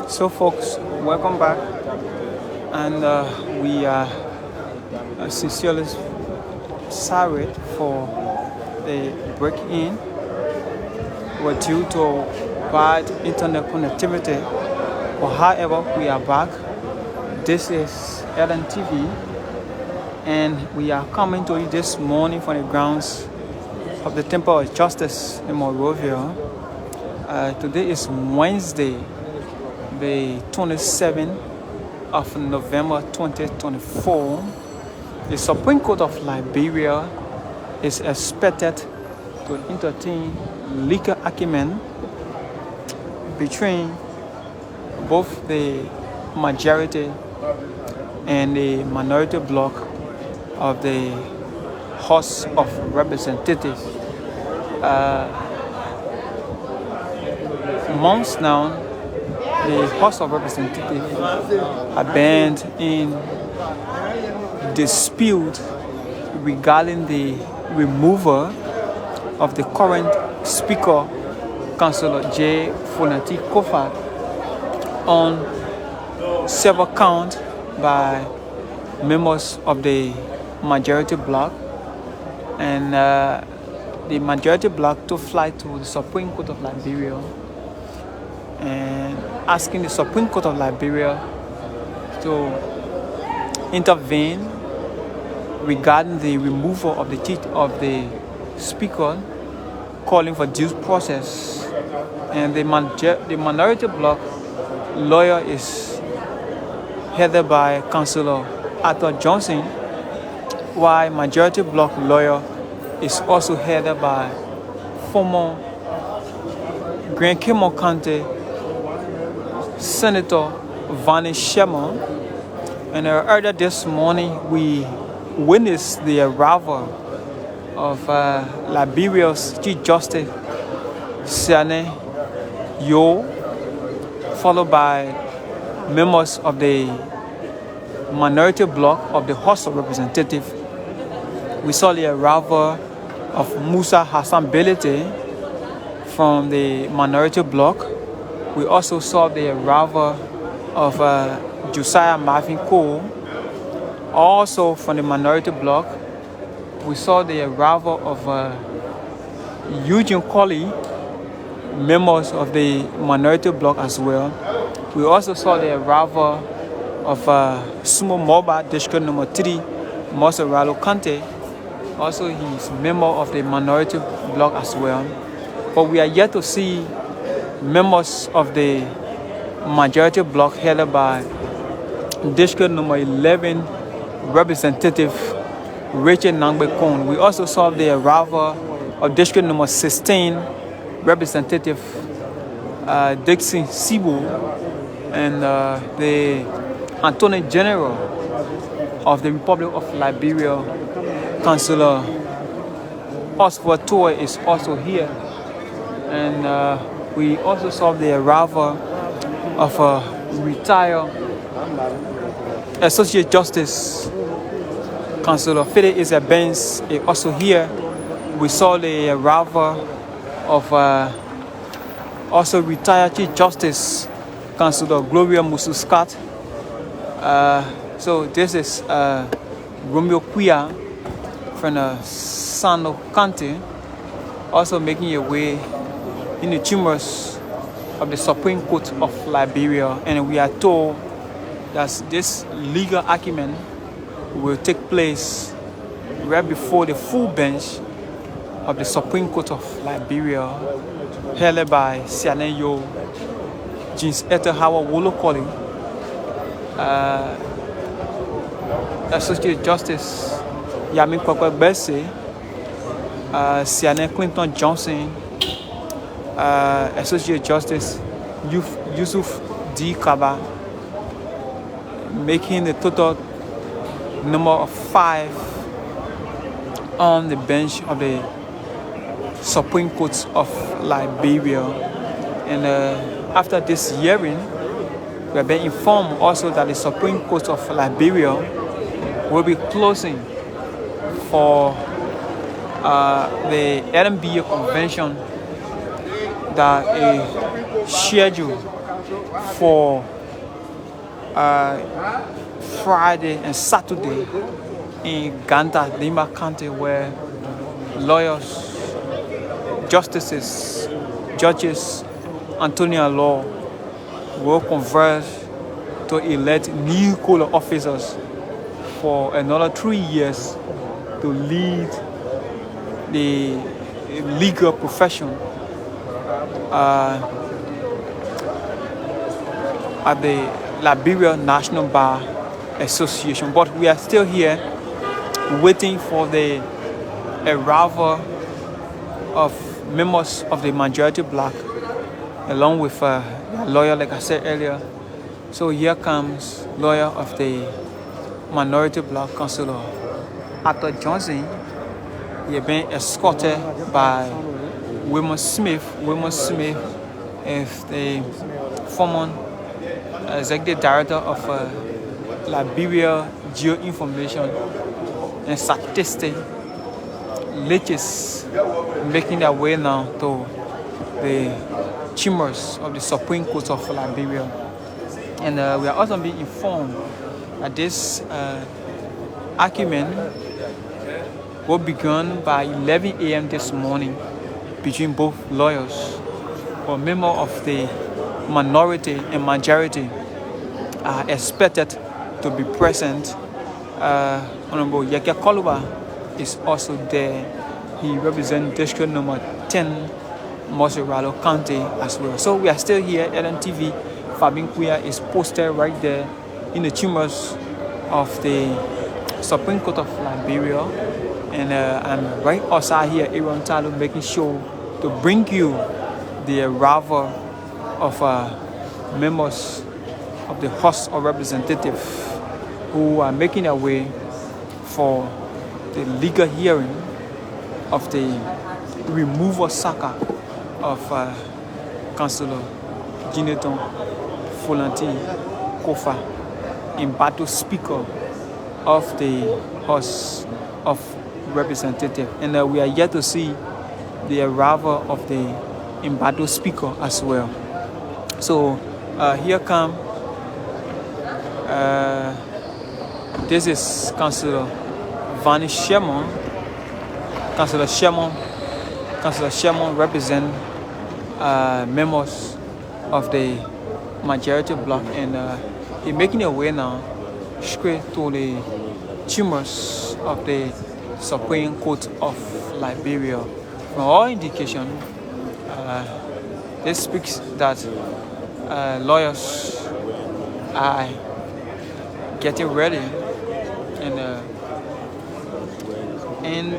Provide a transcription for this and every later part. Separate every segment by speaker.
Speaker 1: So, folks, welcome back, and we are sincerely sorry for the break-in. Were due to bad internet connectivity, but however, we are back. This is LNTV, and we are coming to you this morning from the grounds of the Temple of Justice in Monrovia. Today is Wednesday, the 27th of November 2024. The Supreme Court of Liberia is expected to entertain legal argument between both the majority and the minority bloc of the House of Representatives. Months now, the House of Representatives have been in dispute regarding the removal of the current Speaker, Councillor J. Fonati Kofa, on several counts by members of the majority bloc, and the majority bloc to fly to the Supreme Court of Liberia and asking the Supreme Court of Liberia to intervene regarding the removal of the Speaker, calling for due process. And the minority bloc lawyer is headed by Councillor Arthur Johnson, while majority bloc lawyer is also headed by former Grand Kimon County Senator Vani Sherman. And earlier this morning, we witnessed the arrival of Liberia's Chief Justice Siane Yo, followed by members of the minority bloc of the House of Representatives. We saw the arrival of Musa Hassan Belete from the minority bloc. We also saw the arrival of Josiah Marvin Cole, also from the minority bloc. We saw the arrival of Eugene Colley, members of the minority bloc as well. We also saw the arrival of Sumo Moba, District Number 3, Moseralo Kante. Also, he's member of the minority bloc as well. But we are yet to see members of the majority bloc headed by District Number 11 Representative Richard Nangbe Kone. We also saw the arrival of District Number 16 Representative Dixon Sibu, and the Attorney General of the Republic of Liberia, Councillor Oswald Toy, is also here. And we also saw the arrival of a retired Associate Justice, Councillor Fede Benz, is also here. We saw the arrival of also retired Chief Justice, Councillor Gloria Musu Scott. So this is Romeo Quia from the Sano County, also making your way in the chambers of the Supreme Court of Liberia. And we are told that this legal argument will take place right before the full bench of the Supreme Court of Liberia, held by Siane Yo, James Etta Howard Wolo Colley, Associate Justice Yamin Kwakwa Bese, Siane Clinton Johnson, Associate Justice Yusuf D. Kaba, making the total number of 5 on the bench of the Supreme Court of Liberia. And after this hearing, we have been informed also that the Supreme Court of Liberia will be closing for the LMBA convention that is scheduled for Friday and Saturday in Ganta, Lima County, where lawyers, justices, judges, Antonio Law will converge to elect new code officers for another 3 years to lead the legal profession at the Liberia National Bar Association. But we are still here waiting for the arrival of members of the Manority Bloc, along with a lawyer, like I said earlier. So here comes lawyer of the Manority Bloc, Councillor Arthur Johnson. He has been escorted by Wilma Smith. Wilma Smith is the former executive director of Liberia Geoinformation and Statistics, which is making their way now to the chambers of the Supreme Court of Liberia. And we are also being informed that this argument will begin by 11 a.m. this morning between both lawyers. Or members of the minority and majority are expected to be present. Honorable Yeke Koluba is also there. He represents district number 10, Monrovia County as well. So we are still here. LNTV Fabin Kuya is posted right there in the chambers of the Supreme Court of Liberia. And I'm right outside here, Aaron Talo, making sure to bring you the arrival of members of the House of Representatives who are making their way for the legal hearing of the removal saga of Councillor Gineton Folanti Kofa, embattled Speaker of the House of Representatives. And we are yet to see the arrival of the embattled Speaker as well. So here come, this is Councillor Vani Sherman. Councillor Sherman represent members of the Manority Bloc, and he's making a way now straight to the chambers of the Supreme Court of Liberia. From all indication, this speaks that lawyers are getting ready, and in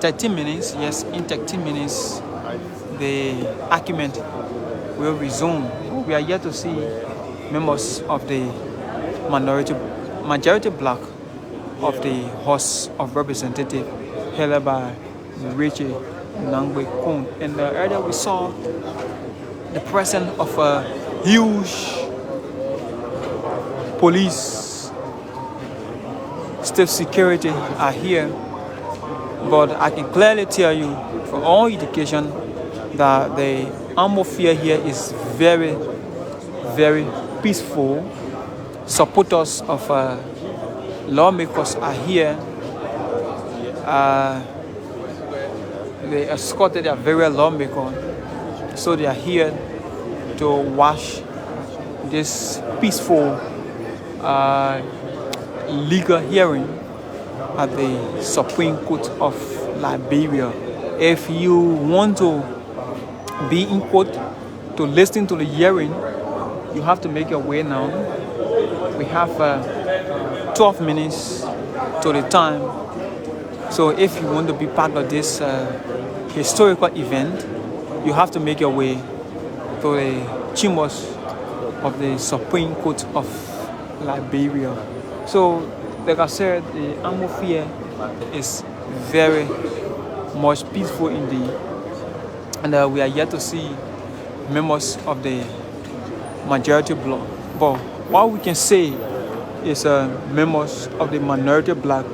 Speaker 1: 13 minutes, in 13 minutes, the argument will resume. We are yet to see members of the Manority Bloc of the House of Representatives, held by Richie Nangwe Kong. And earlier we saw the presence of a huge police, stiff security are here. But I can clearly tell you from all indication that the atmosphere here is very, very peaceful. Supporters of lawmakers are here. They escorted their very lawmaker, so they are here to watch this peaceful legal hearing at the Supreme Court of Liberia. If you want to be in court to listen to the hearing, you have to make your way now. We have 12 minutes to the time. So if you want to be part of this historical event, you have to make your way to the chambers of the Supreme Court of Liberia. So, like I said, the atmosphere is very much peaceful indeed. And we are yet to see members of the Manority Bloc. But what we can say is members of the Manority Bloc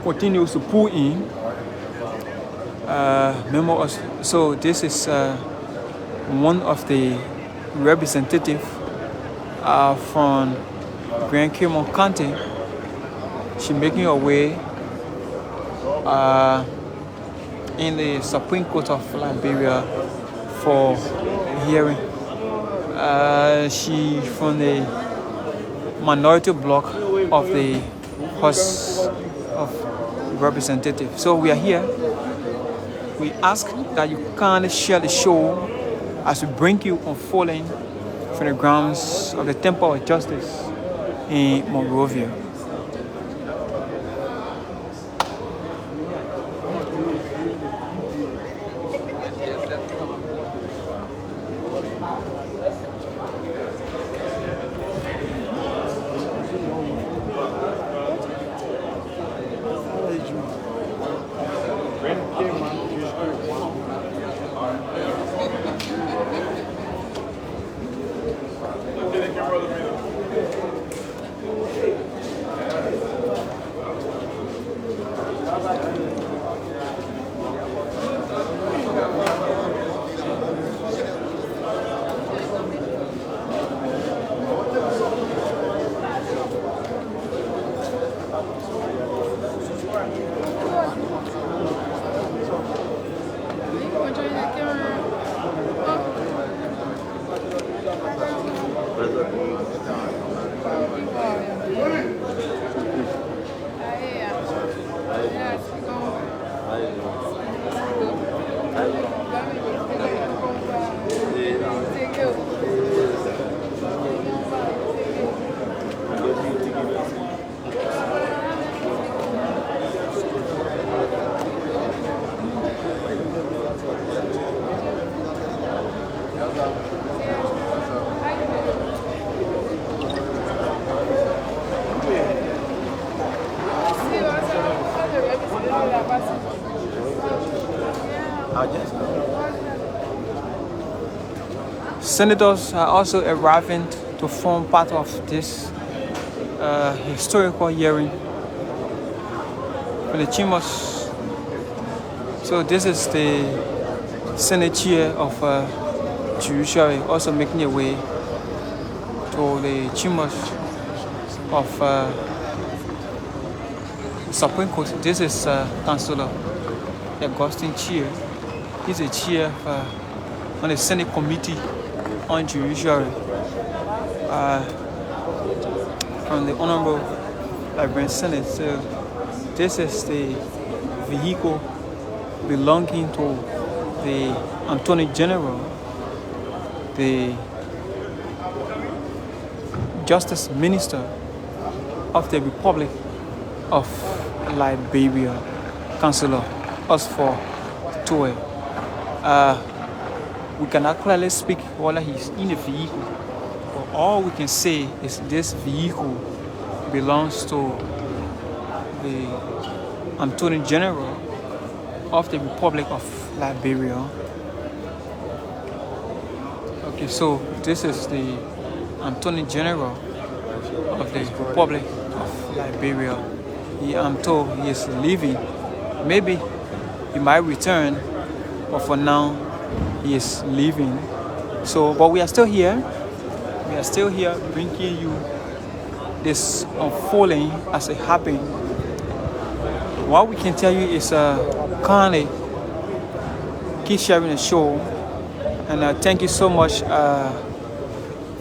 Speaker 1: continues to pull in members. So this is one of the representatives from Grand Caymon County. She's making her way in the Supreme Court of Liberia for hearing. She from the Minority Bloc of the House of Representatives. So we are here. We ask that you kindly share the show as we bring you unfolding from the grounds of the Temple of Justice in Monrovia. Senators are also arriving to form part of this historical hearing for the chambers. So this is the Senate chair of Judiciary also making their way to the chambers of Supreme Court. This is Councillor Augustine Chair. He's a chair on the Senate Committee on Judiciary from the Honorable Liberian Senate. So this is the vehicle belonging to the Attorney General, the Justice Minister of the Republic of Liberia, Councillor Osfor Toe. We cannot clearly speak while he's in the vehicle, but all we can say is this vehicle belongs to the Attorney General of the Republic of Liberia. Okay, so this is the Attorney General of the Republic of Liberia. I'm told he is leaving. Maybe he might return, but for now he is leaving. So, but we are still here. We are still here bringing you this unfolding as it happened. What we can tell you is kindly keep sharing the show, and thank you so much,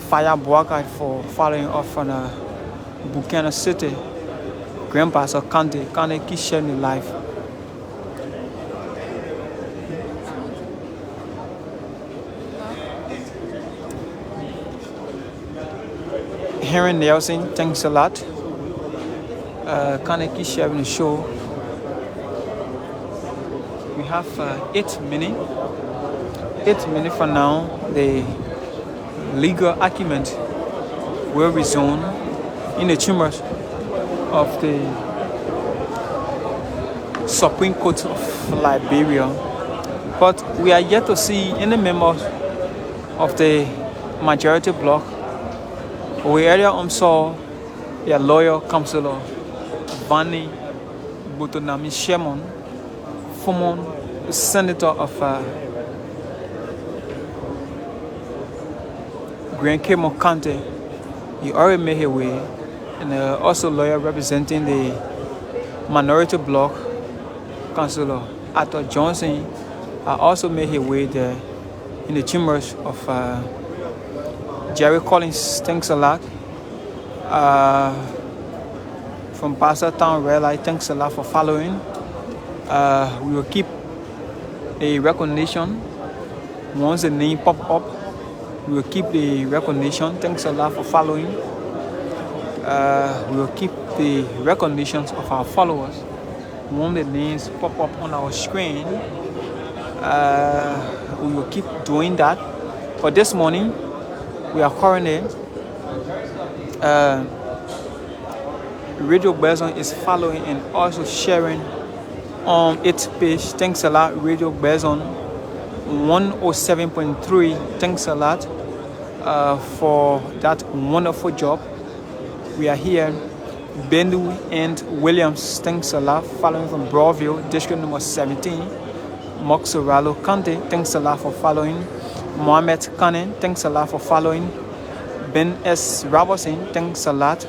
Speaker 1: Fire Boakai, for following up on Buchanan City, Grand Pastor County. Kindly keep sharing the live. Hearing Nelson, thanks a lot. Can I keep sharing the show? We have 8 minutes. 8 minutes from now, the legal argument will resume in the chambers of the Supreme Court of Liberia. But we are yet to see any members of the Majority Bloc. We earlier saw a lawyer, Councillor Vani Botonami Sherman, former senator of Grand Cayman County, he already made his way. And also lawyer representing the Minority Bloc, Councillor Arthur Johnson, also made his way there in the chambers of Jerry Collins. Thanks a lot. From Pastor Town Red Light, thanks a lot for following. We will keep a recognition once the name pop up. We will keep the recognition. Thanks a lot for following. We will keep the recognitions of our followers when the names pop up on our screen. We will keep doing that. But this morning, we are currently Radio Belzon is following and also sharing on its page. Thanks a lot, Radio Belzon 107.3. Thanks a lot for that wonderful job. We are here. Bendu and Williams, thanks a lot, following from Broadville, district number 17. Moxoralo County, thanks a lot for following. Mohamed Kanen, thanks a lot for following. Ben S. Robertson, thanks a lot.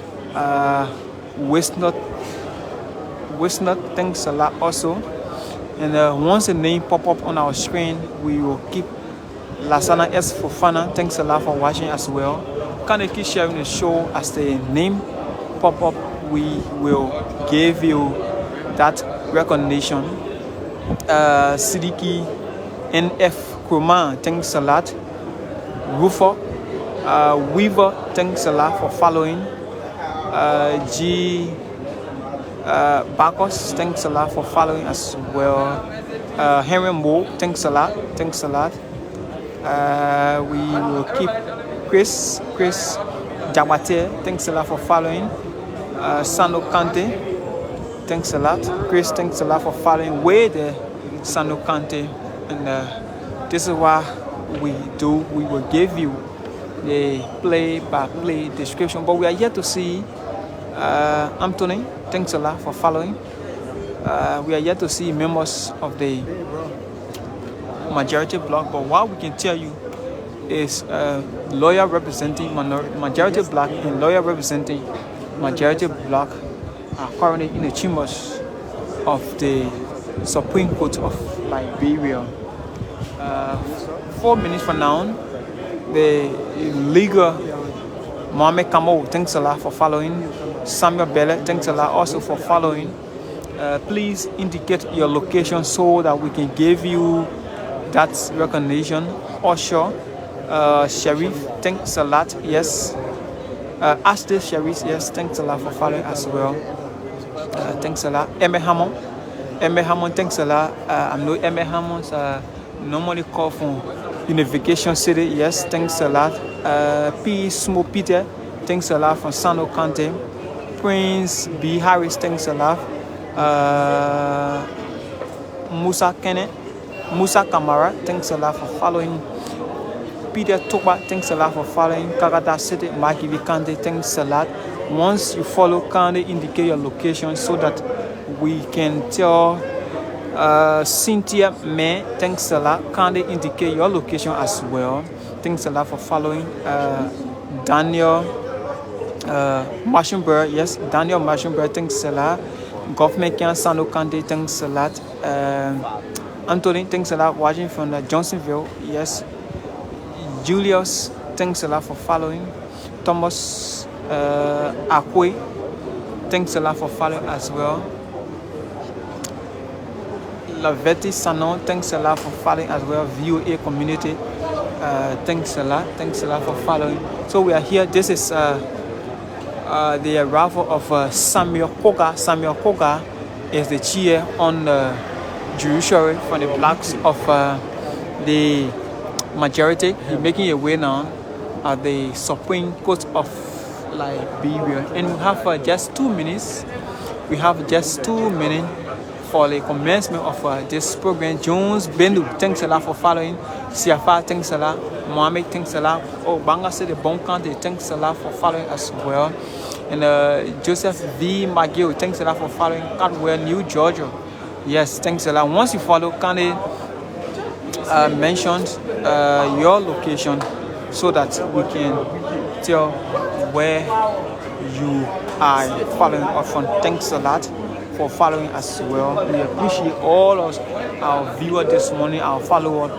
Speaker 1: Wisnot, thanks a lot also. And once the name pop up on our screen, we will keep Lasana S. Fofana, thanks a lot for watching as well. Can you keep sharing the show as the name pop up? We will give you that recognition. Sidiki NF Kurman, thanks a lot. Rufo Weaver, thanks a lot for following. G Bacchus, thanks a lot for following as well. Henry Mo, thanks a lot. We will keep Chris Jamate, thanks a lot for following. Sano Kante, thanks a lot. Chris, thanks a lot for following. Way there, Sano Kante. And this is what we do. We will give you the play-by-play description. But we are yet to see Anthony, thanks a lot for following. We are yet to see members of the Majority Bloc. But what we can tell you is lawyer representing Majority Bloc and lawyer representing Majority Bloc are currently in the chambers of the Supreme Court of Liberia. 4 minutes from now, the legal Mohamed Kamo, thanks a lot for following. Samuel Bella, thanks a lot also for following. Please indicate your location so that we can give you that recognition. Osho, Sharif, thanks a lot. Yes. Ashley Sharif, yes, thanks a lot for following as well. Thanks a lot. Emma Hammond, thanks a lot. I know Emma Hammond's normally call from Unification City. Yes, thanks a lot. P. Smo Peter, thanks a lot from Sano County. Prince B. Harris, thanks a lot. Musa Kenneth, Musa Kamara, thanks a lot for following. Peter Toba, thanks a lot for following. Kagata City, Makivi Kande, thanks a lot. Once you follow, kindly indicate your location so that we can tell. Cynthia May, thanks a lot. Kindly indicate your location as well. Thanks a lot for following. Daniel Marshall, yes, Daniel Marshall, thanks a lot. Government Can Sano Kande, thanks a lot. Anthony, thanks a lot. Watching from Johnsonville, yes. Julius, thanks a lot for following. Thomas Akwe, thanks a lot for following as well. Laveti Sanon, thanks a lot for following as well. VOA community, thanks a lot for following. So we are here. This is the arrival of Samuel Koga. Samuel Koga is the chair on the judiciary for the blacks of the Majority. He's making a way now at the Supreme Court of Liberia. And we have just 2 minutes. We have just 2 minutes for the commencement of this program. Jones Bendu, thanks a lot for following. Siafa, thanks a lot. Mohamed, thanks a lot. Oh, Banga said the Bonkante, thanks a lot for following as well. And Joseph V. McGill, thanks a lot for following. Caldwell, New Georgia. Yes, thanks a lot. Once you follow, kindly mentioned your location so that we can tell where you are following us from. Thanks a lot for following as well. We appreciate all of our viewers this morning, our followers.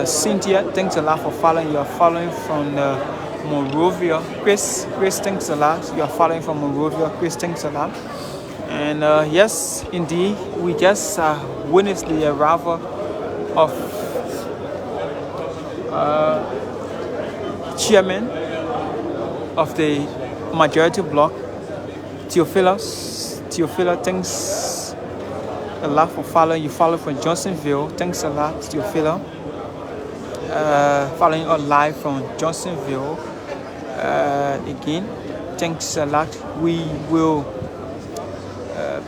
Speaker 1: Cynthia, thanks a lot for following. You are following from Monrovia. Chris, thanks a lot. You are following from Monrovia. Chris, thanks a lot. And yes, indeed, we just witnessed the arrival of chairman of the Manority Bloc, Theophilus, thanks a lot for following. You follow from Johnsonville. Thanks a lot, Theophilus. Following us live from Johnsonville. Again, thanks a lot. We will.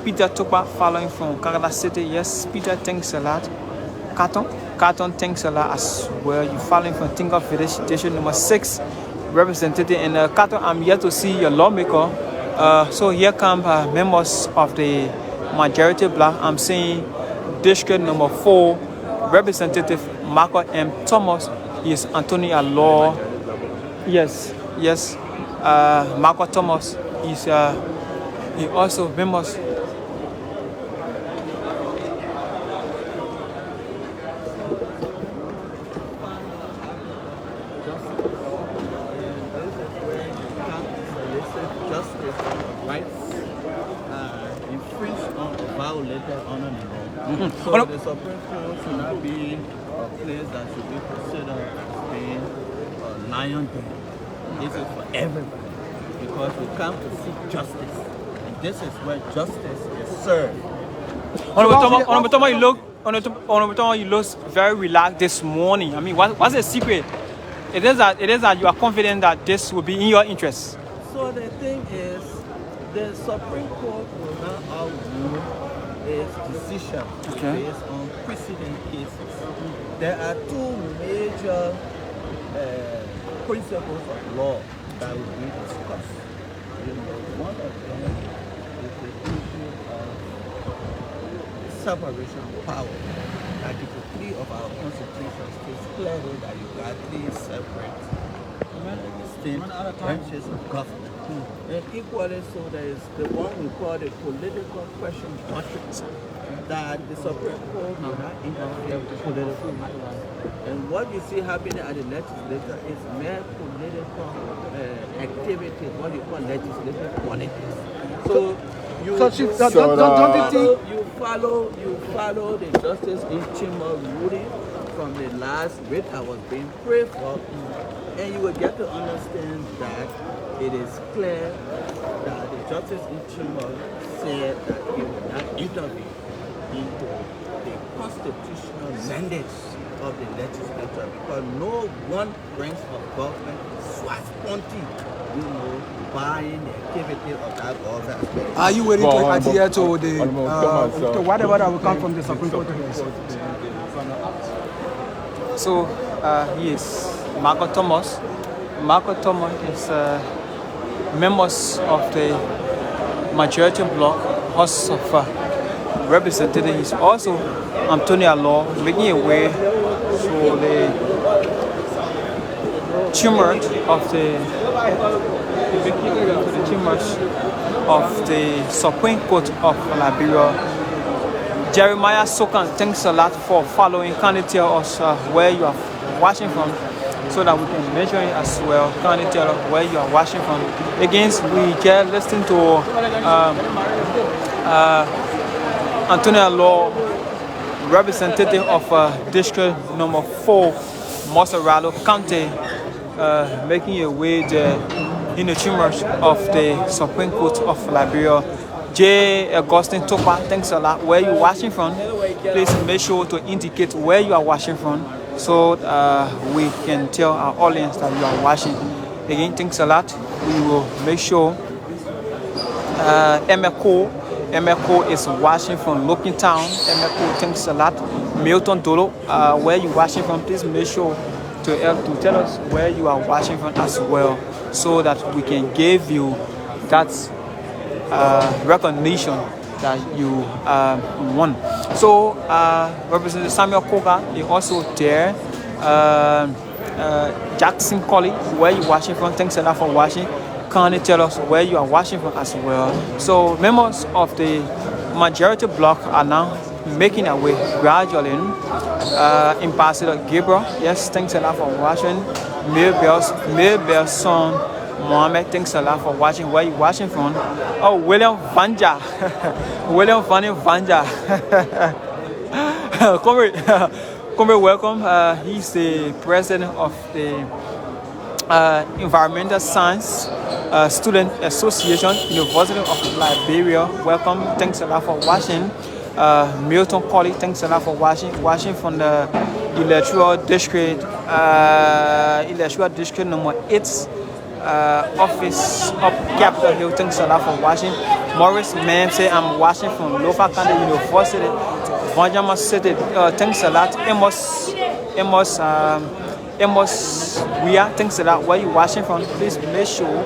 Speaker 1: Peter Topa following from Canada City. Yes, Peter, thanks a lot. Carton, thanks a lot as well. You following from Tinker Village Station number 6, representative. And Carton, I'm here to see your lawmaker. So here come members of the Manority Bloc. I'm seeing district number 4, representative Marco M. Thomas. He is Anthony Law. Yes. Marco Thomas is he also members.
Speaker 2: So the Supreme Court should not be a place that should be considered being a lion den. This is for everybody, because we come to seek justice, and this is where justice is served.
Speaker 1: Honorable Thomas, you look very relaxed this morning. I mean, what's the secret? It is that you are confident that this will be in your interest.
Speaker 2: So the thing is, the Supreme Court will not overrule its decision based on precedent cases. There are two major principles of law that will be discussed. One of them is the issue of separation of power. Article 3 of our Constitution states clearly that you got 3 separate distinct branches of government. And equally so, there is the one we call the political question doctrine, that the Supreme Court will not interfere with political matters. And what you see happening at the legislature is mere political activity, what you call legislative politics. So you follow the Justice in Chamber ruling from the last writ I was being prayed for, and you will get to understand that it is clear that the Justice in Chamber said that he will not intervene into the constitutional mandates of the legislature, because no one branch of government swats sponty, buying the activity of that government.
Speaker 3: Are you willing to adhere to the whatever that will come from the Supreme Court?
Speaker 1: So yes, Marco Thomas is members of the Manority Bloc, House of Representatives. He's also Antonio Law, making a way for the tumult of the Supreme Court of Liberia. Jeremiah Sokan, thanks a lot for following. Can you tell us where you are watching from, so that we can measure it as well? Can you tell us where you are watching from? Again, we can listen to Antonio Law, representative of district number 4, Monrovia County, making a way there in the chambers of the Supreme Court of Liberia. J. Augustine Topa, thanks a lot. Where you watching from? Please make sure to indicate where you are watching from, so we can tell our audience that you are watching. Again, thanks a lot. We will make sure. Emeko is watching from Looking Town. Emeko, thanks a lot. Milton Dolo, where you watching from? Please make sure to tell us where you are watching from as well, so that we can give you that recognition that you won. So Representative Samuel Koga is also there. Jackson Colley, where you watching from. Thanks a lot for watching. Kindly tell us where you are watching from as well. So members of the Manority Bloc are now making their way gradually. Ambassador Gabriel, yes, thanks a lot for watching. Maybell's son Mohammed, thanks a lot for watching. Where you watching from? Oh, William Vanja. William Vanja. Comrade, welcome. He's the president of the Environmental Science Student Association, University of Liberia. Welcome. Thanks a lot for watching. Milton Colley, thanks a lot for watching. Watching from the electoral district number 8 office up Capitol Hill. Thanks a lot for watching. Morris Ma'am say I'm watching from Lofa County University, Vanjama City. Thanks a lot. Amos, we are. Thanks a lot. Where you watching from? Please make sure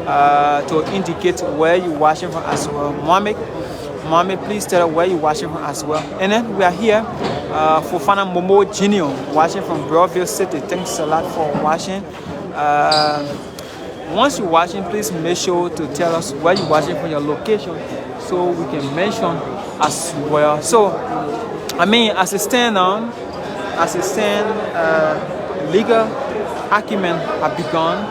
Speaker 1: to indicate where you watching from as well. Mohammed, please tell us where you watching from as well. And then we are here for Fana Momo Junior watching from Monrovia City. Thanks a lot for watching. Once you're watching, please make sure to tell us where you're watching from, your location, so we can mention as well. So, I mean, as it stand, legal argument have begun.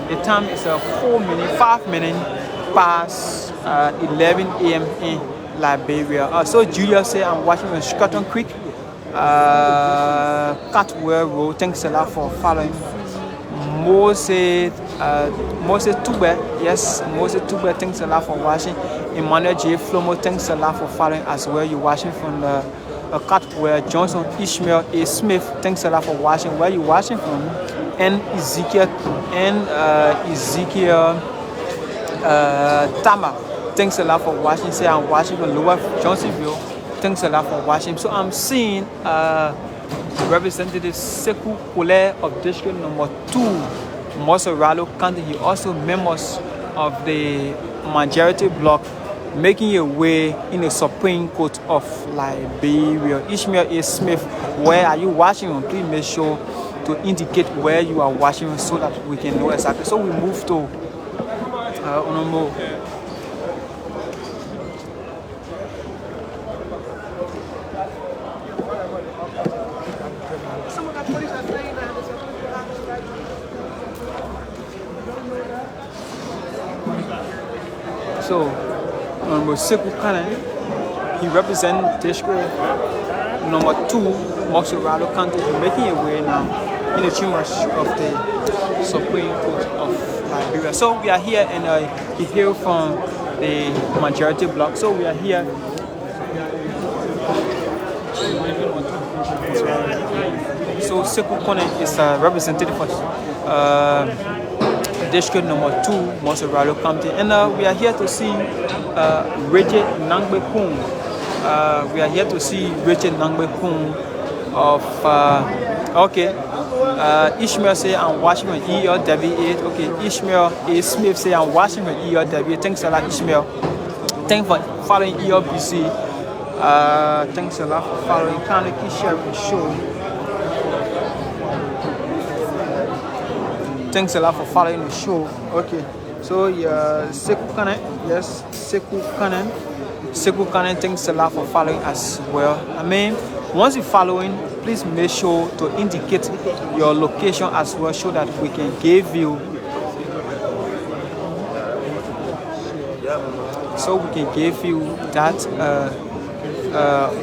Speaker 1: The time is 5 minutes past 11 a.m. in Liberia. So Julia say I'm watching from Scotland Creek, Catwell Road. Thanks a lot for following. Moses Tube, yes, Moses Tube, thanks a lot for watching. Emmanuel J. Flomo, thanks a lot for following as well. You're watching from the Catwell. Johnson Ishmael A. Smith, thanks a lot for watching. Where you watching from? And Ezekiel Tama, thanks a lot for watching. Say I'm watching from Lower Johnsonville. Thanks a lot for watching. So I'm seeing Representative Sekou Kule of District number 2, Monrovia County. He also members of the Manority Bloc making your way in the Supreme Court of Liberia. Ishmael A. Smith, where are you watching from? Please make sure to indicate where you are watching so that we can know exactly. So we move to Onomo. So, Sekou Kane, he represents district number 2, Monrovia County, making a way now in the chambers of the Supreme Court of Liberia. So we are here and he hails from the Manority Bloc. So we are here. So Sekou Kane is a representative for District number 2, Monrovia County, and we are here to see Richard Nangbe Kung. We are here to see Richard Nangbe Kung of Ishmael say I'm watching from ERW8. Okay, Ishmael A. Smith say I'm watching from ERW. Thanks a lot, Ishmael. Thanks for following ERBC. Thanks a lot for following. Kind of keep sharing the show. Thanks a lot for following the show. Okay, so Sekou Kane, yes, Sekou Kane, thanks a lot for following as well. I mean, once you're following, please make sure to indicate your location as well so that we can give you that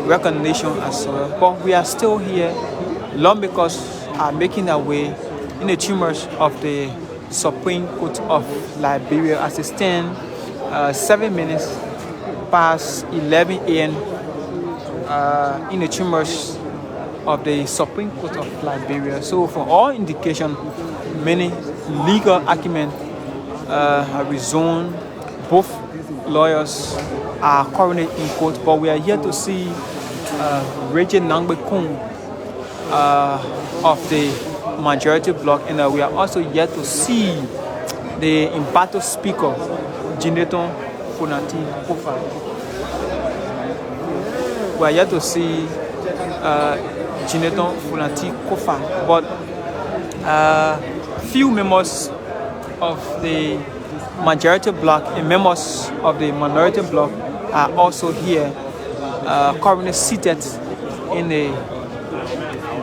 Speaker 1: recognition as well. But we are still here. Lawmakers are making their way in the chambers of the Supreme Court of Liberia as it stands 7 minutes past 11 a.m. In the chambers of the Supreme Court of Liberia. So for all indication, many legal arguments have resumed. Both lawyers are currently in court, but we are here to see Richard Nangbe Kung of the Manority Bloc, and we are also yet to see the embattled speaker, Jonathan Funati Kofa. We are yet to see Jonathan Funati Kofa, but few members of the majority bloc and members of the minority bloc are also here, currently seated in the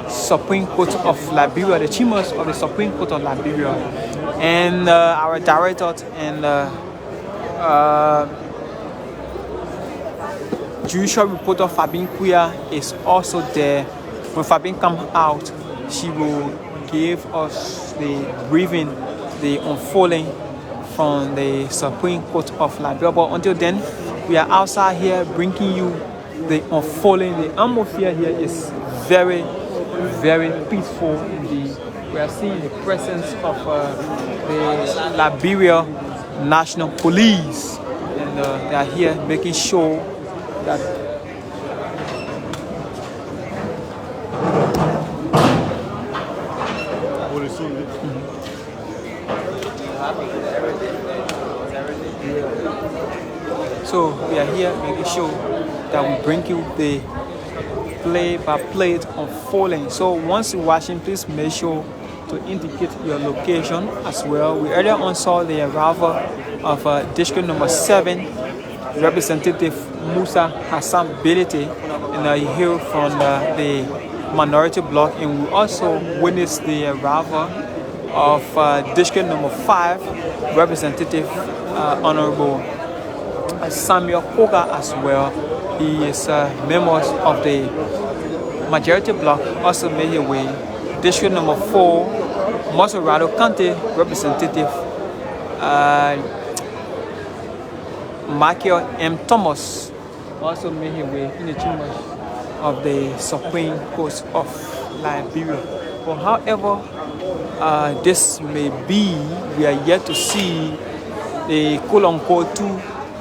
Speaker 1: Supreme Court of Liberia, the chambers of the Supreme Court of Liberia. And our director and judicial reporter Fabian Kuya is also there. When Fabian comes out, she will give us the briefing, the unfolding from the Supreme Court of Liberia. But until then, we are outside here bringing you the unfolding. The atmosphere here is very, very peaceful indeed. We are seeing the presence of the Liberia National Police, and they are here making sure that so we are here making sure that we bring you the play-by-play unfolding. So once you're watching, please make sure to indicate your location as well. We earlier on saw the arrival of District Number 7, Representative Musa Hassan Belete, and he hailed from the Manority Bloc, and we also witnessed the arrival of District Number 5, Representative Honorable Samuel Koga as well. He is members of the Majority Bloc, also made his way. District Number 4, Monrovia County Representative Michael M. Thomas also made his way in the chambers of the Supreme Court of Liberia. But however this may be, we are yet to see the Kolonko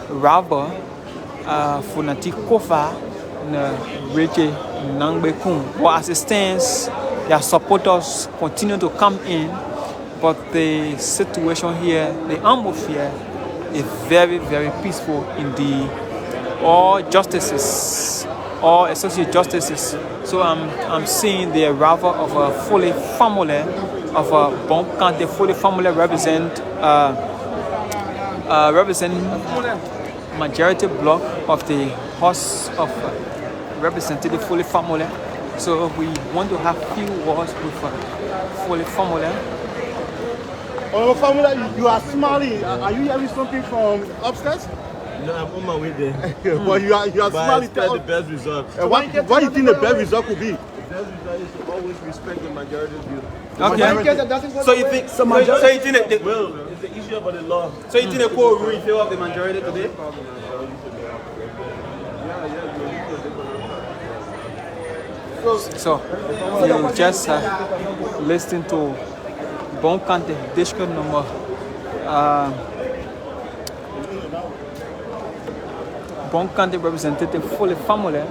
Speaker 1: Rava Funati Kofa Reke Nangbekun. But as it stands, their supporters continue to come in, but the situation here, the atmosphere is very, very peaceful indeed. All justices, all associate justices. So I'm seeing the arrival of a fully family of a Bon County fully family represent Majority Bloc of the House of Representative fully family. So we want to have few words with fully family.
Speaker 4: Oh, family, you are smiling. Are you hearing something from upstairs?
Speaker 5: No, I'm on my way there.
Speaker 4: But you are smiling.
Speaker 5: But I expect the best result.
Speaker 4: What do you think the best result could be?
Speaker 5: The best result is to always respect the majority view.
Speaker 1: Okay.
Speaker 3: So you think
Speaker 5: Well, it's the issue about the law.
Speaker 3: So you think the court will in favor of the majority today?
Speaker 1: So you just listen to Bon County District Number Bon County Representative fully family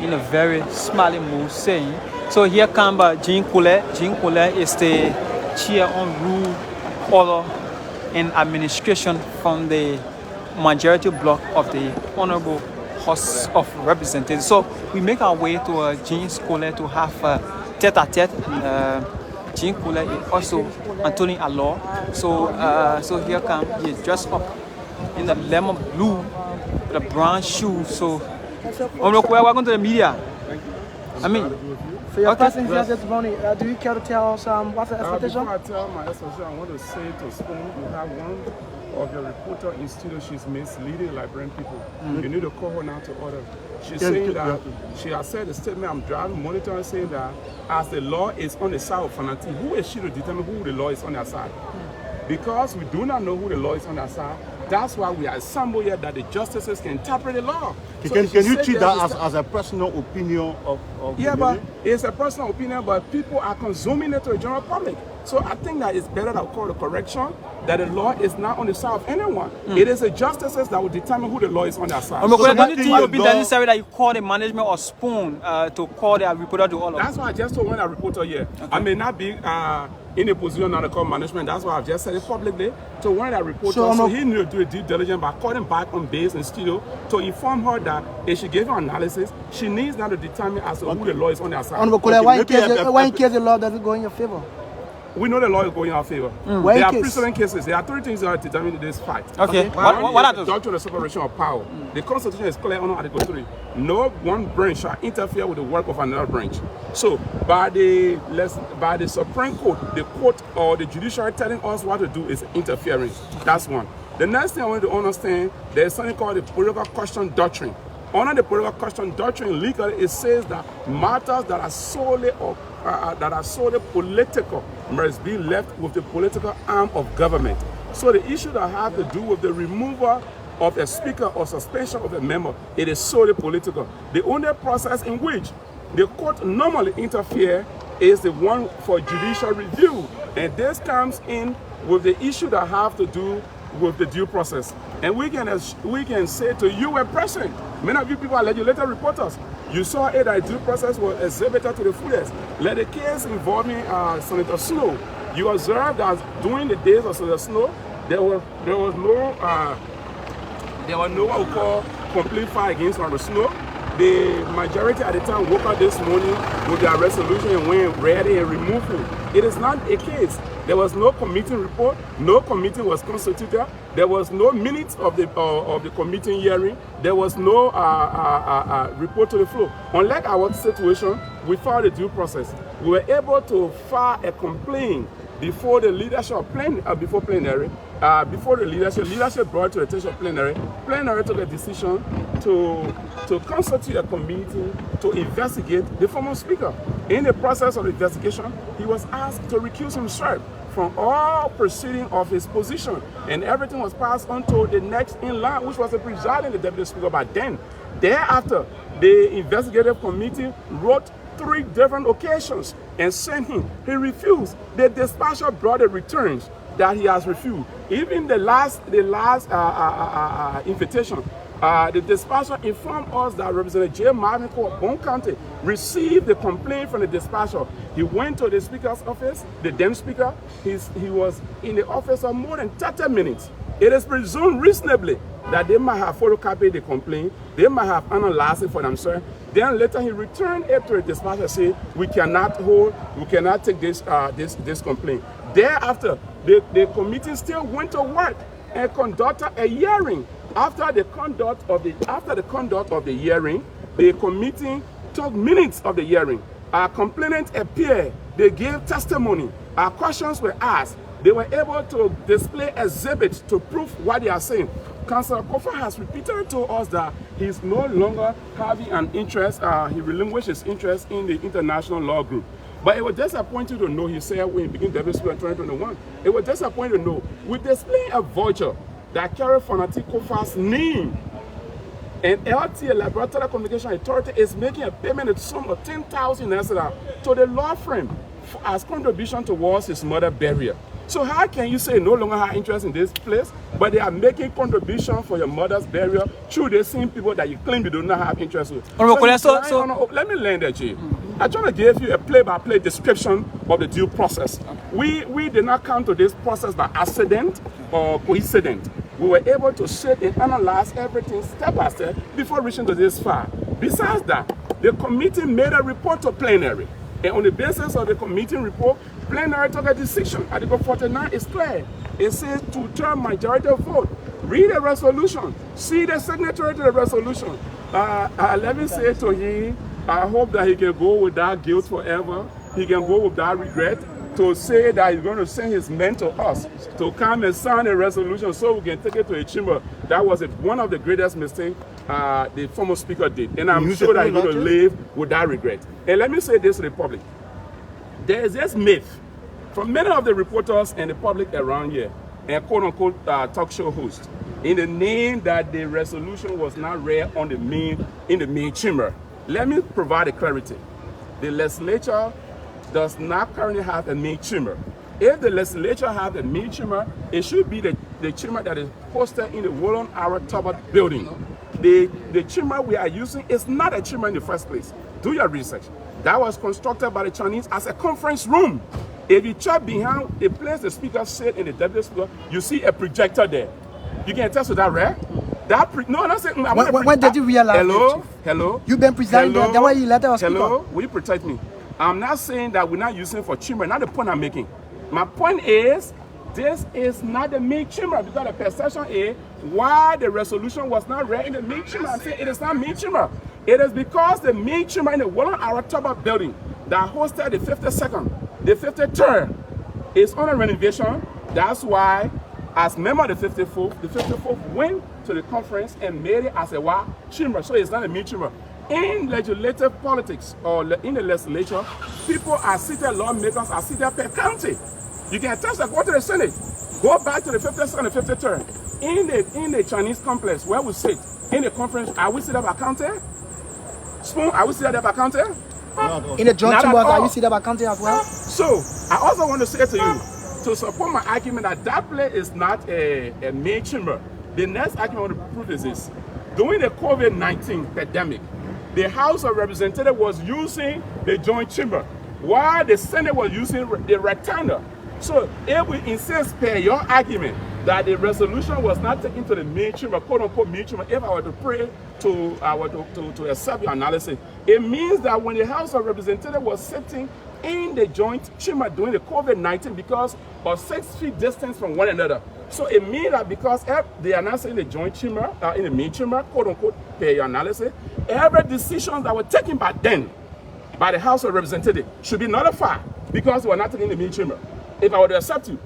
Speaker 1: in a very smiling mood saying. So here comes Jean Coulet. Jean Coulet is the chair on rule, order, and administration from the Majority Bloc of the Honorable House of Representatives. So we make our way to Jean Coulet to have tete-a-tete. Jean Coulet is also Anthony Allor. So here comes, he is dressed up in the lemon blue with a brown shoe. So welcome to the media. I mean,
Speaker 6: for your passing testimony, do you care to tell us what's the expectation?
Speaker 7: Before I tell my expectation, I want to say to Spoon, you have one of your reporter in studio, she's misleading Liberian people. You need to call her now to order. She's saying that, she has said a statement, I'm driving, monitoring, saying that as the law is on the side of Fanati, who is she to determine who the law is on their side? Because we do not know who the law is on their side, that's why we are assembled here that the justices can interpret the law. So
Speaker 4: can you treat that as a personal opinion of
Speaker 7: yeah, but it's a personal opinion, but people are consuming it to the general public. So I think that it's better to call the correction that the law is not on the side of anyone. It is the justices that will determine who the law is on their side.
Speaker 1: Don't you think it would be necessary that you call the management or Spoon to call their reporter to all of
Speaker 7: That's why I just told one reporter here. Okay. I may not be in a position now to call management. That's why I've just said it publicly to one of the reporters. So he knew to do a due diligence by calling back on base in studio to inform her that if she gave her analysis, she needs now to determine as to who the law is on their side.
Speaker 6: Why in case the law doesn't go in your favor?
Speaker 7: We know the law is going in our favor. There are precedent cases. There are 3 things that are determined in this fight.
Speaker 1: Okay. What are those?
Speaker 7: Doctrine of separation of power. The Constitution is clear on Article 3. No one branch shall interfere with the work of another branch. So, by the Supreme Court, the court or the judiciary telling us what to do is interfering. That's one. The next thing I want you to understand, there is something called the political question doctrine. Under the political question doctrine, legally, it says that matters that are solely political must be left with the political arm of government. So the issue that have to do with the removal of a speaker or suspension of a member, it is solely political. The only process in which the court normally interfere is the one for judicial review, and this comes in with the issue that have to do with the due process. And we can say to you were present. Many of you people are legislative reporters. You saw it that due process was exhibited to the fullest. Like the case involving Senator Snow, you observed that during the days of Senator Snow, there was no what we call complete fight against Senator Snow. The majority at the time woke up this morning with their resolution and went ready and removed him. It is not a case. There was no committee report. No committee was constituted. There was no minutes of the committee hearing. There was no report to the floor. Unlike our situation, we filed a due process. We were able to file a complaint before the leadership before plenary. Before the leadership brought to the attention of plenary. Plenary took a decision to constitute a committee to investigate the former speaker. In the process of the investigation, he was asked to recuse himself from all proceeding of his position, and everything was passed on to the next in line, which was the presiding the deputy speaker by then. Thereafter, the investigative committee wrote 3 different occasions and sent him. He refused. The dispatcher brought the returns that he has refused. Even the last invitation, the dispatcher informed us that Representative J. Marvin of Bone County received the complaint from the dispatcher. He went to the speaker's office, the then speaker. He was in the office for more than 30 minutes. It is presumed reasonably that they might have photocopied the complaint, they might have analyzed it for themselves. Then later he returned it to the dispatcher and said, we cannot take this complaint. Thereafter, the committee still went to work and conducted a hearing. After the conduct of the hearing, the committee took minutes of the hearing. Our complainants appeared. They gave testimony. Our questions were asked. They were able to display exhibits to prove what they are saying. Councillor Kofa has repeatedly told us that he's no longer having an interest, he relinquished his interest in the international law group. But it was disappointing to know, he said when he began David School in 2021, it was disappointing to know, we display a voucher that carried Fanatic Kofa's name. And LT, Laboratory Communication Authority, is making a payment of sum of 10,000 to the law firm as contribution towards his mother's burial. So how can you say no longer have interest in this place, but they are making contribution for your mother's burial through the same people that you claim you do not have interest with? Let me land there, Chief. I try to give you a play-by-play description of the due process. We did not come to this process by accident or coincidence. We were able to sit and analyze everything step by step before reaching to this far. Besides that, the committee made a report to plenary. And on the basis of the committee report, plenary took a decision. Article 49 is clear. It says two-thirds majority vote. Read the resolution. See the signatory to the resolution. Let me say to him, I hope that he can go without guilt forever. He can go without regret to say that he's going to send his men to us to come and sign a resolution so we can take it to a chamber. That was one of the greatest mistakes the former speaker did. And I'm sure that he's going to live without regret. And let me say this to the public. There is this myth from many of the reporters and the public around here, and quote-unquote talk show hosts, in the name that the resolution was not read in the main chamber. Let me provide a clarity. The legislature does not currently have a main chamber. If the legislature have a main chamber, it should be the chamber that is posted in the Wolon Hour Tower building. The chamber we are using is not a chamber in the first place. Do your research. That was constructed by the Chinese as a conference room. If you check behind the place the speaker said in the deputy speaker, you see a projector there. You can attest to that, right? When
Speaker 6: did you realize?
Speaker 7: Hello.
Speaker 6: You've been presiding there. That way you let us speak.
Speaker 7: Hello. Will you protect me? I'm not saying that we're not using it for chamber. Not the point I'm making. My point is, this is not the main chamber because the perception is why the resolution was not read in the main chamber. I'm saying it is not main chamber. It is because the main chamber in the Aratoba building that hosted the 52nd, the 53rd is on a renovation. That's why, as member of the 54th went to the conference and made it as a chamber. So it's not a main chamber. In legislative politics or in the legislature, people are seated, lawmakers are seated per county. You can test that, go to the Senate, go back to the 52nd and 53rd. In the Chinese complex where we sit, in the conference, are we seated by county? Spoon, are we seated by county?
Speaker 6: In the joint chambers, are you seated by county as well?
Speaker 7: So, I also want to say to you, to support my argument that place is not a main chamber, the next argument I want to prove is this. During the COVID-19 pandemic, the House of Representatives was using the joint chamber, while the Senate was using the rectangle. So if we insist per your argument that the resolution was not taken to the main chamber, quote unquote main chamber, if I were to pray to accept your analysis, it means that when the House of Representatives was sitting in the joint chamber during the COVID-19 because of 6 feet distance from one another. So it means that because they are not in the joint chamber, in the main chamber, quote unquote, per your analysis, every decision that was taken by then by the House of Representatives should be nullified because they were not taken in the main chamber. If I were to accept you,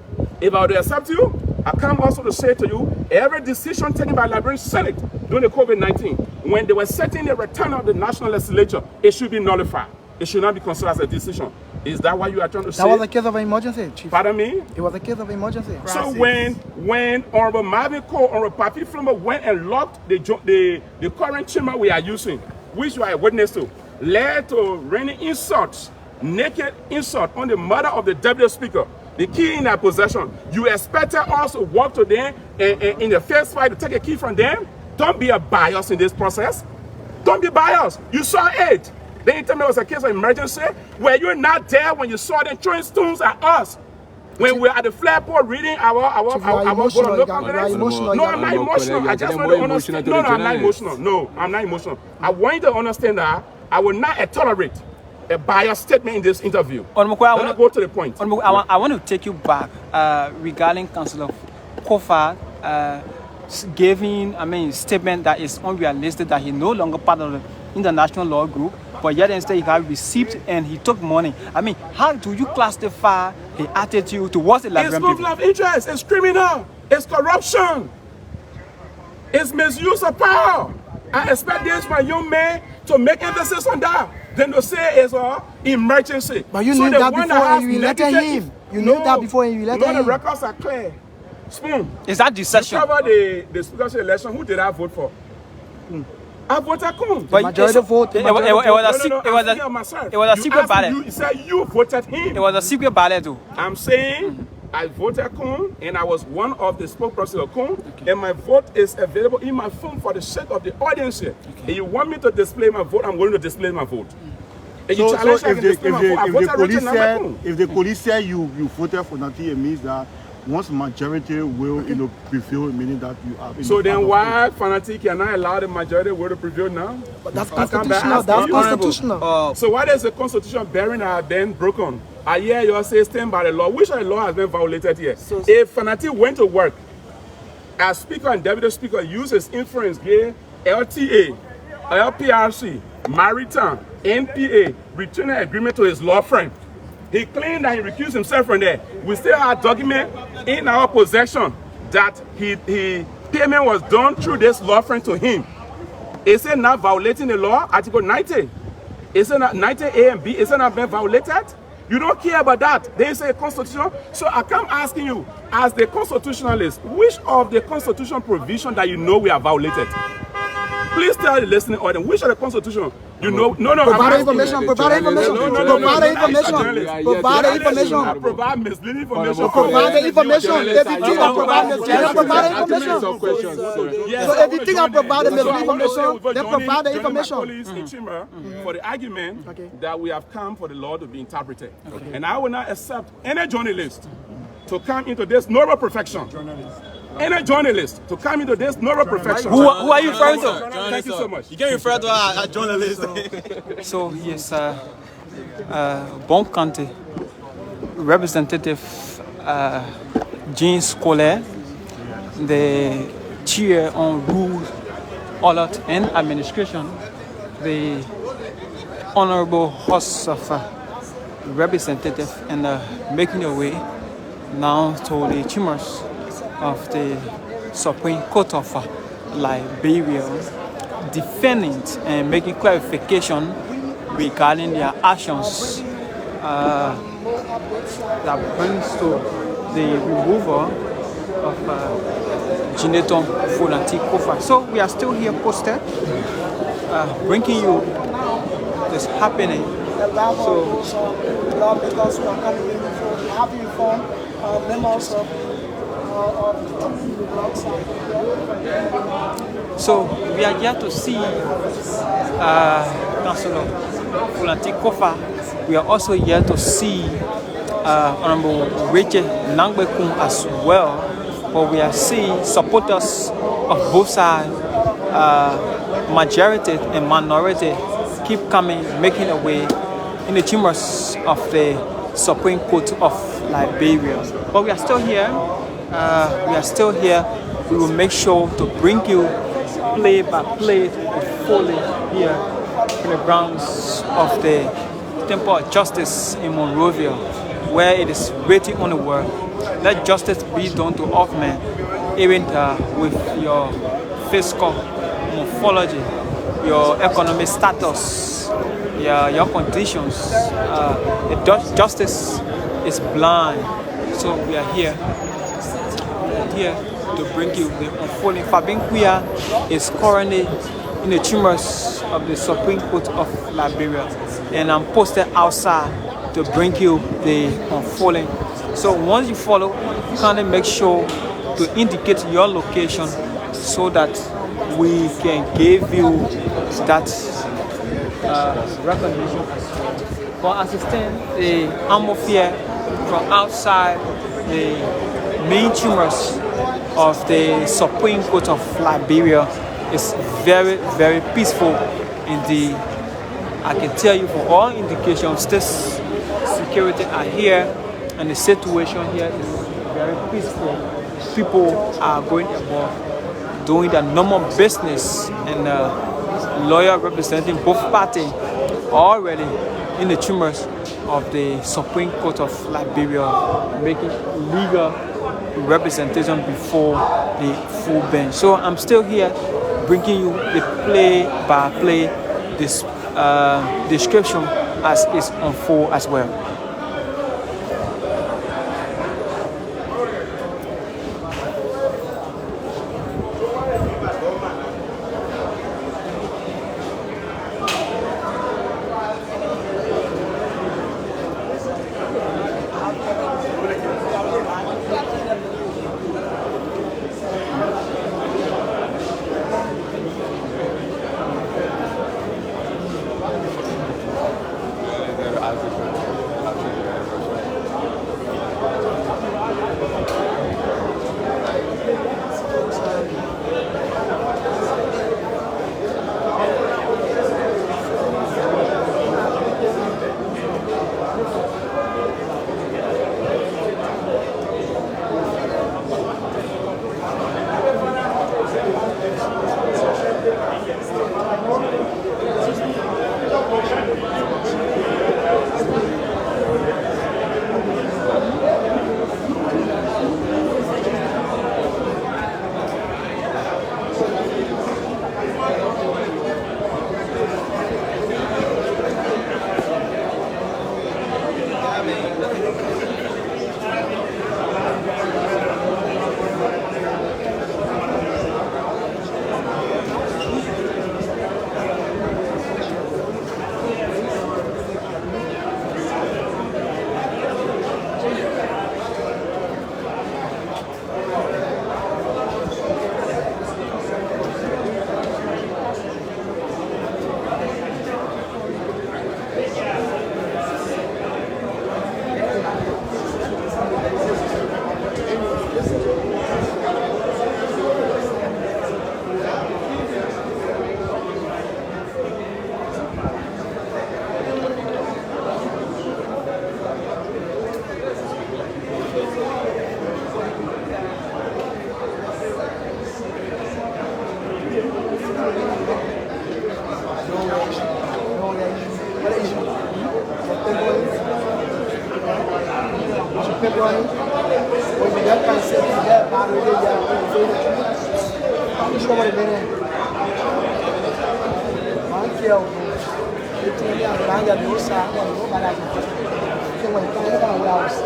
Speaker 7: I come also to say to you, every decision taken by the Liberian Senate during the COVID-19, when they were setting the return of the national legislature, it should be nullified. It should not be considered as a decision. Is that what you are trying to say?
Speaker 6: That was a case of an emergency, Chief.
Speaker 7: Pardon me?
Speaker 6: It was a case of emergency.
Speaker 7: So when Honorable Marvin Cole, Honorable Papi Flimmer went and locked the current chamber we are using, which you are a witness to, led to raining insults, naked insult on the mother of the deputy speaker, the key in their possession. You expected us to walk to them and in the first fight to take a key from them? Don't be a bias in this process. Don't be biased. You saw it. Then you tell me it was a case of emergency. Were you not there when you saw them throwing stones at us? When we were at the flagpole reading our emotional. No, I'm not emotional. I just want to understand. No, I'm not emotional. No, I'm not emotional. I want you to understand that I will not tolerate a biased statement in this interview. I want to go to the point.
Speaker 1: I want to take you back regarding Councillor Kofa giving, statement that is unrealistic, that he no longer part of the international law group, but yet instead he got received and he took money. How do you classify his attitude towards the Liberian people?
Speaker 7: It's conflict of interest, it's criminal, it's corruption, it's misuse of power. I expect this from a young man to make emphasis on that. Then to say it's an emergency.
Speaker 6: But you knew that before you elected him. You knew that before you elected him.
Speaker 7: No, the records are clear. Spoon.
Speaker 1: Is that deception?
Speaker 7: You cover the speakership election, who did I vote for? I voted Kun.
Speaker 6: The majority vote.
Speaker 1: It was a secret ballot.
Speaker 7: You said you voted him.
Speaker 1: It was a secret ballot too.
Speaker 7: I'm saying I voted Kun and I was one of the spokesperson of Kun, and my vote is available in my phone for the sake of the audience here. If you want me to display my vote, I'm going to display my vote.
Speaker 4: If the police say you voted for nothing, it means that once majority will prevail, meaning that you have.
Speaker 7: So then why Fanatic cannot allow the majority will to prevail now?
Speaker 6: But that's constitutional. That's constitutional.
Speaker 7: So why does the constitution bearing are then broken? I hear you say stand by the law. Which of the law has been violated here? So, if Fanatic went to work as speaker and deputy speaker, uses influence here, LTA, LPRC, Maritime, NPA, returning agreement to his law firm. He claimed that he recused himself from there. We still have document in our possession that he payment was done through this law firm to him. Is it not violating the law? Article 90. Is it not 90A and B? Is it not been violated? You don't care about that. They say constitution. So I come asking you, as the constitutionalist, which of the constitution provision that you know we are violated? Please tell the listening audience, which of the constitution you know?
Speaker 6: Provide information. Provide information.
Speaker 7: I provide misleading information.
Speaker 6: Provide the information. If you think I provide misleading, provide information. So if you think I provide misleading information, then provide the information.
Speaker 7: For the argument that we have come for the law to be interpreted. And I will not accept any journalist to come into this noble perfection. Any journalist to come into this noble perfection.
Speaker 1: Who are you referring to?
Speaker 7: Thank you so much.
Speaker 5: You can't refer to a journalist.
Speaker 1: So yes, Bomb County representative Jean Scolaire, the chair on rules, audit and administration, the Honorable House of Representative, and making their way now to the chambers of the Supreme Court of Liberia, defending and making clarification regarding their actions that brings to the removal of Gineton Fonati Kofa. So we are still here posted, bringing you this happening.
Speaker 6: So lawmakers who are coming in have informed members of the blocks.
Speaker 1: So we are here to see Councillor Fonati Kofa. We are also here to see Honorable Rachel Nangbekun as well. But we are seeing supporters of both sides, majority and minority, keep coming, making a way in the chambers of the Supreme Court of Liberia. But we are still here. We will make sure to bring you play by play fully here in the grounds of the Temple of Justice in Monrovia, where it is waiting on the world. Let justice be done to all men, even with your fiscal morphology, your economic status, your conditions. Justice is blind. So we are here to bring you the unfolding. Fabien Kuya is currently in the chambers of the Supreme Court of Liberia, and I'm posted outside to bring you the unfolding. So once you follow, kindly make sure to indicate your location so that we can give you that recognition. For assisting the atmosphere from outside the main chambers of the Supreme Court of Liberia is very, very peaceful indeed. I can tell you for all indications, this security are here, and the situation here is very peaceful. People are going about doing their normal business, and lawyers representing both parties already in the chambers of the Supreme Court of Liberia, making legal representation before the full bench. So I'm still here bringing you the play-by-play this description as is unfold as well.
Speaker 6: February. When we get my city, yeah, bad with it, yeah. I'm sure what it is. I'm kill. It's in the land of the side, and nobody. So when it comes to our house,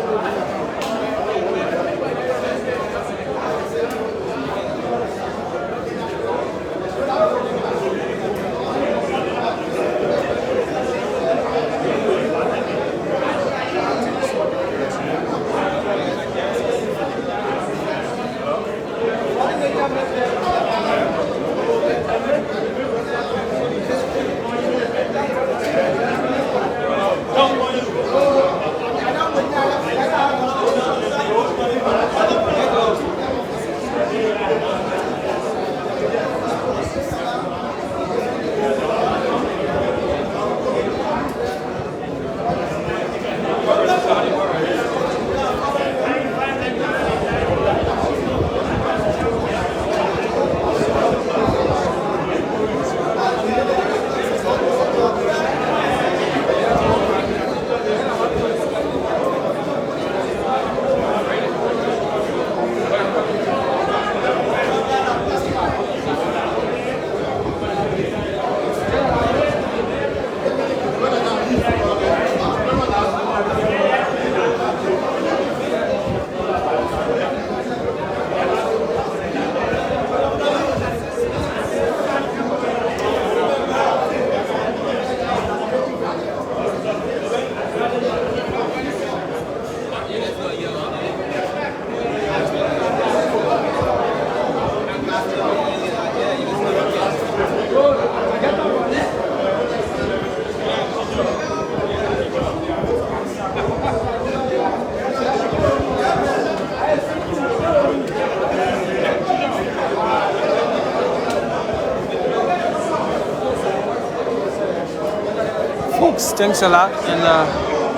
Speaker 1: folks, thanks a lot, and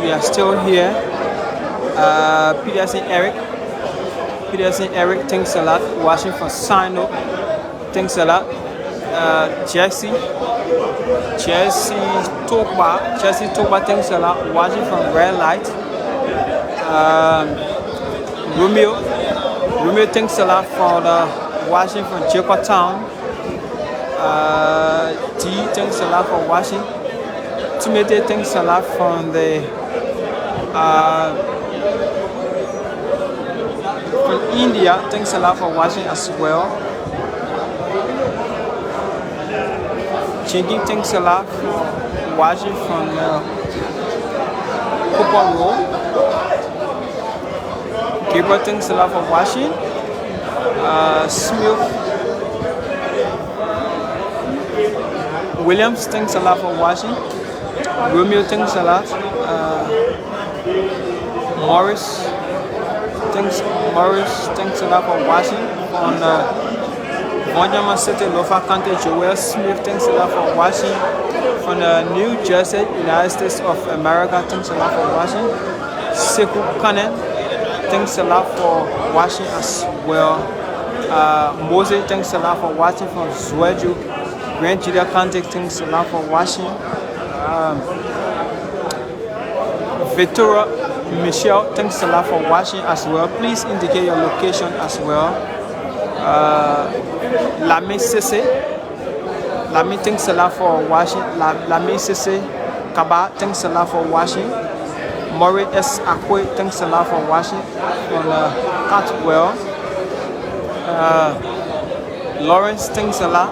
Speaker 1: we are still here. Peterson Eric, thanks a lot. Watching from Sino, thanks a lot. Jesse Tokba, thanks a lot. Watching from Red Light. Romeo, thanks a lot for the watching from Jacob Town. T, thanks a lot for watching. Timothy, thanks a lot from the from India, thanks a lot for watching as well. Chingy, thanks a lot for watching from Cooper Road. Gabriel, thanks a lot for watching. Smith Williams, thanks a lot for watching. Romeo, thanks a lot. Morris, thanks a lot for watching. On Monrovia City, Lofa County, Joel Smith, thanks a lot for watching. From New Jersey, United States of America, thanks a lot for watching. Sekou Kanen, thanks a lot for watching as well. Moses, thanks a lot for watching from Zweju, Grand Julia County, thanks a lot for watching. Victoria Michelle, thanks a lot for watching as well. Please indicate your location as well. Lami Sese, Lami, thanks a lot for watching. Lami Sese Kaba, thanks a lot for watching. Maury S. Akwe, thanks a lot for watching on Catwell. Lawrence, thanks a lot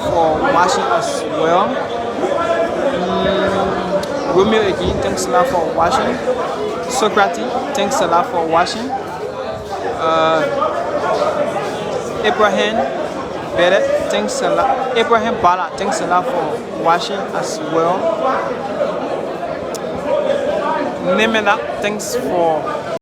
Speaker 1: for watching as well. Romeo again, thanks a lot for watching. Socrates, thanks a lot for watching. Abraham Bennett, thanks a lot. Abraham Bala, thanks a lot for watching as well. Nemela, thanks for